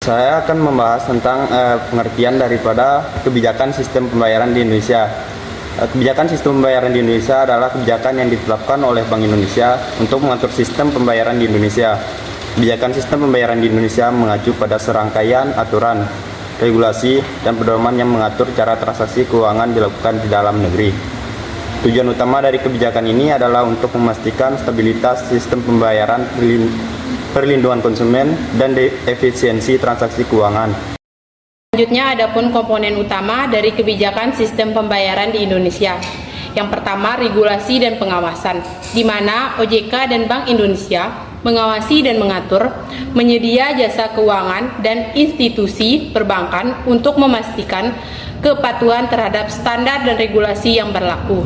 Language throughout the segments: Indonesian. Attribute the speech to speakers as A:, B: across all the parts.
A: Saya akan membahas tentang pengertian daripada kebijakan sistem pembayaran di Indonesia. Kebijakan sistem pembayaran di Indonesia adalah kebijakan yang ditetapkan oleh Bank Indonesia untuk mengatur sistem pembayaran di Indonesia. Kebijakan sistem pembayaran di Indonesia mengacu pada serangkaian aturan, regulasi, dan pedoman yang mengatur cara transaksi keuangan dilakukan di dalam negeri. Tujuan utama dari kebijakan ini adalah untuk memastikan stabilitas sistem pembayaran, perlindungan konsumen, dan efisiensi transaksi keuangan.
B: Selanjutnya adapun komponen utama dari kebijakan sistem pembayaran di Indonesia. Yang pertama, regulasi dan pengawasan, di mana OJK dan Bank Indonesia mengawasi dan mengatur, menyedia jasa keuangan dan institusi perbankan untuk memastikan kepatuhan terhadap standar dan regulasi yang berlaku.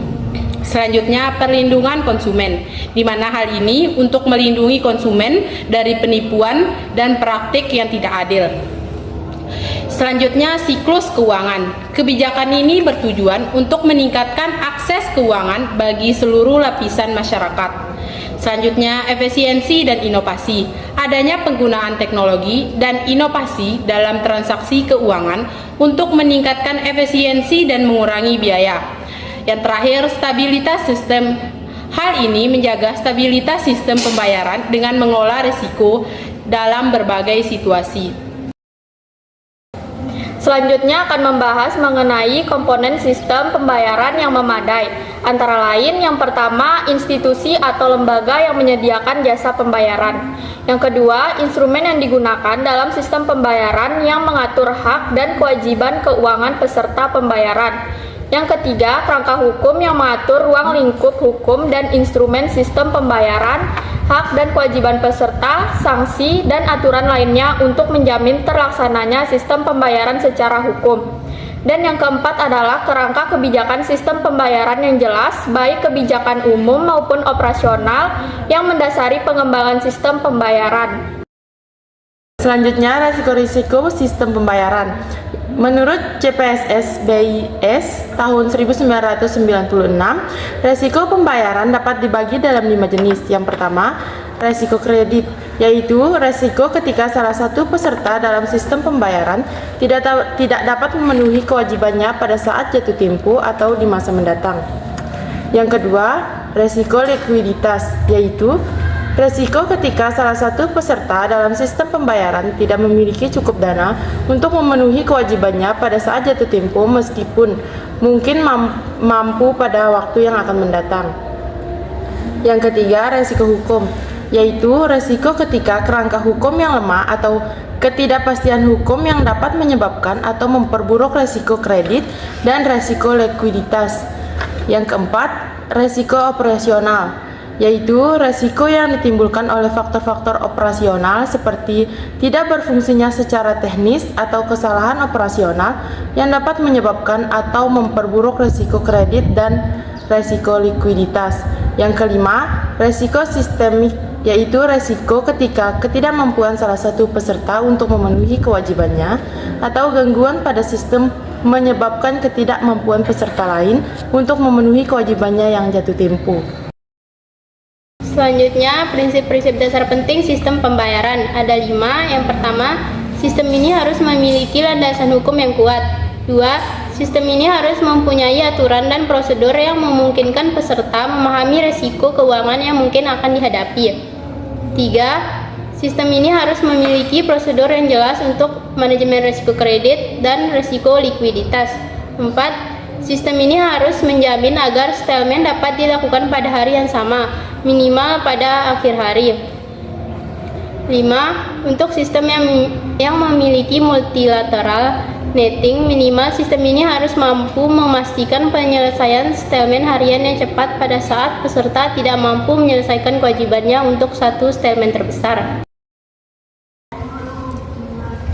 B: Selanjutnya, perlindungan konsumen, di mana hal ini untuk melindungi konsumen dari penipuan dan praktik yang tidak adil. Selanjutnya, siklus keuangan. Kebijakan ini bertujuan untuk meningkatkan akses keuangan bagi seluruh lapisan masyarakat. Selanjutnya, efisiensi dan inovasi. Adanya penggunaan teknologi dan inovasi dalam transaksi keuangan untuk meningkatkan efisiensi dan mengurangi biaya. Yang terakhir, stabilitas sistem. Hal ini menjaga stabilitas sistem pembayaran dengan mengelola risiko dalam berbagai situasi.
C: Selanjutnya akan membahas mengenai komponen sistem pembayaran yang memadai. Antara lain, yang pertama, institusi atau lembaga yang menyediakan jasa pembayaran. Yang kedua, instrumen yang digunakan dalam sistem pembayaran yang mengatur hak dan kewajiban keuangan peserta pembayaran. Yang ketiga, kerangka hukum yang mengatur ruang lingkup hukum dan instrumen sistem pembayaran, hak dan kewajiban peserta, sanksi, dan aturan lainnya untuk menjamin terlaksananya sistem pembayaran secara hukum. Dan yang keempat adalah kerangka kebijakan sistem pembayaran yang jelas, baik kebijakan umum maupun operasional yang mendasari pengembangan sistem pembayaran.
D: Selanjutnya, risiko-risiko sistem pembayaran. Menurut CPSS BIS tahun 1996, resiko pembayaran dapat dibagi dalam 5 jenis. Yang pertama, resiko kredit, yaitu resiko ketika salah satu peserta dalam sistem pembayaran tidak dapat memenuhi kewajibannya pada saat jatuh tempo atau di masa mendatang. Yang kedua, resiko likuiditas, yaitu resiko ketika salah satu peserta dalam sistem pembayaran tidak memiliki cukup dana untuk memenuhi kewajibannya pada saat jatuh tempo meskipun mungkin mampu pada waktu yang akan mendatang. Yang ketiga, resiko hukum, yaitu resiko ketika kerangka hukum yang lemah atau ketidakpastian hukum yang dapat menyebabkan atau memperburuk resiko kredit dan resiko likuiditas. Yang keempat, resiko operasional, yaitu resiko yang ditimbulkan oleh faktor-faktor operasional seperti tidak berfungsinya secara teknis atau kesalahan operasional yang dapat menyebabkan atau memperburuk resiko kredit dan resiko likuiditas. Yang kelima, resiko sistemik, yaitu resiko ketika ketidakmampuan salah satu peserta untuk memenuhi kewajibannya atau gangguan pada sistem menyebabkan ketidakmampuan peserta lain untuk memenuhi kewajibannya yang jatuh tempo.
E: Selanjutnya, prinsip-prinsip dasar penting sistem pembayaran. Ada 5. Yang pertama, sistem ini harus memiliki landasan hukum yang kuat. 2. Sistem ini harus mempunyai aturan dan prosedur yang memungkinkan peserta memahami risiko keuangan yang mungkin akan dihadapi. 3. Sistem ini harus memiliki prosedur yang jelas untuk manajemen risiko kredit dan risiko likuiditas. 4. Sistem ini harus menjamin agar settlement dapat dilakukan pada hari yang sama, minimal pada akhir hari. 5. Untuk sistem yang memiliki multilateral netting, minimal sistem ini harus mampu memastikan penyelesaian settlement harian yang cepat pada saat peserta tidak mampu menyelesaikan kewajibannya untuk satu settlement terbesar.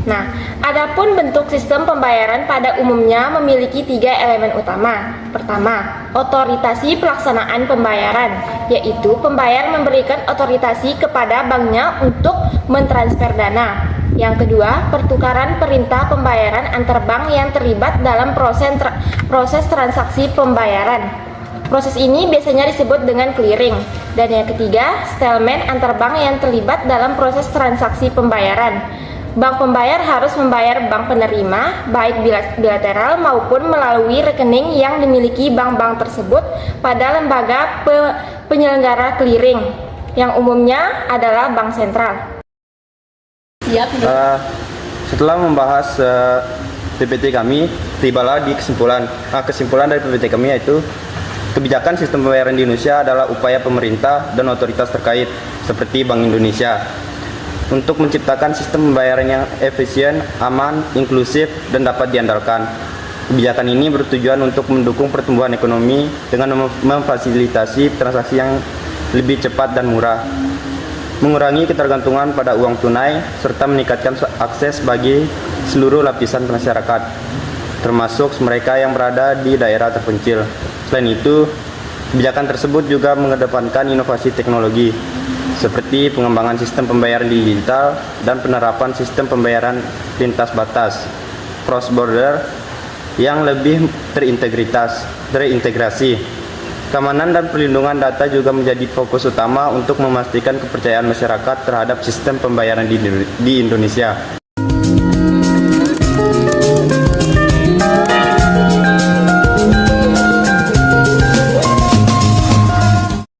C: Nah, adapun bentuk sistem pembayaran pada umumnya memiliki 3 elemen utama. Pertama, otorisasi pelaksanaan pembayaran, yaitu pembayar memberikan otorisasi kepada banknya untuk mentransfer dana. Yang kedua, pertukaran perintah pembayaran antar bank yang terlibat dalam proses transaksi pembayaran. Proses ini biasanya disebut dengan clearing. Dan yang ketiga, settlement antar bank yang terlibat dalam proses transaksi pembayaran. Bank pembayar harus membayar bank penerima, baik bilateral maupun melalui rekening yang dimiliki bank-bank tersebut pada lembaga penyelenggara clearing, yang umumnya adalah bank sentral.
A: Setelah membahas PPT kami, tibalah di kesimpulan. Kesimpulan dari PPT kami yaitu kebijakan sistem pembayaran di Indonesia adalah upaya pemerintah dan otoritas terkait seperti Bank Indonesia untuk menciptakan sistem pembayaran yang efisien, aman, inklusif, dan dapat diandalkan. Kebijakan ini bertujuan untuk mendukung pertumbuhan ekonomi dengan memfasilitasi transaksi yang lebih cepat dan murah, mengurangi ketergantungan pada uang tunai, serta meningkatkan akses bagi seluruh lapisan masyarakat, termasuk mereka yang berada di daerah terpencil. Selain itu, kebijakan tersebut juga mengedepankan inovasi teknologi, seperti pengembangan sistem pembayaran digital dan penerapan sistem pembayaran lintas batas cross border yang lebih terintegrasi. Keamanan dan perlindungan data juga menjadi fokus utama untuk memastikan kepercayaan masyarakat terhadap sistem pembayaran di Indonesia.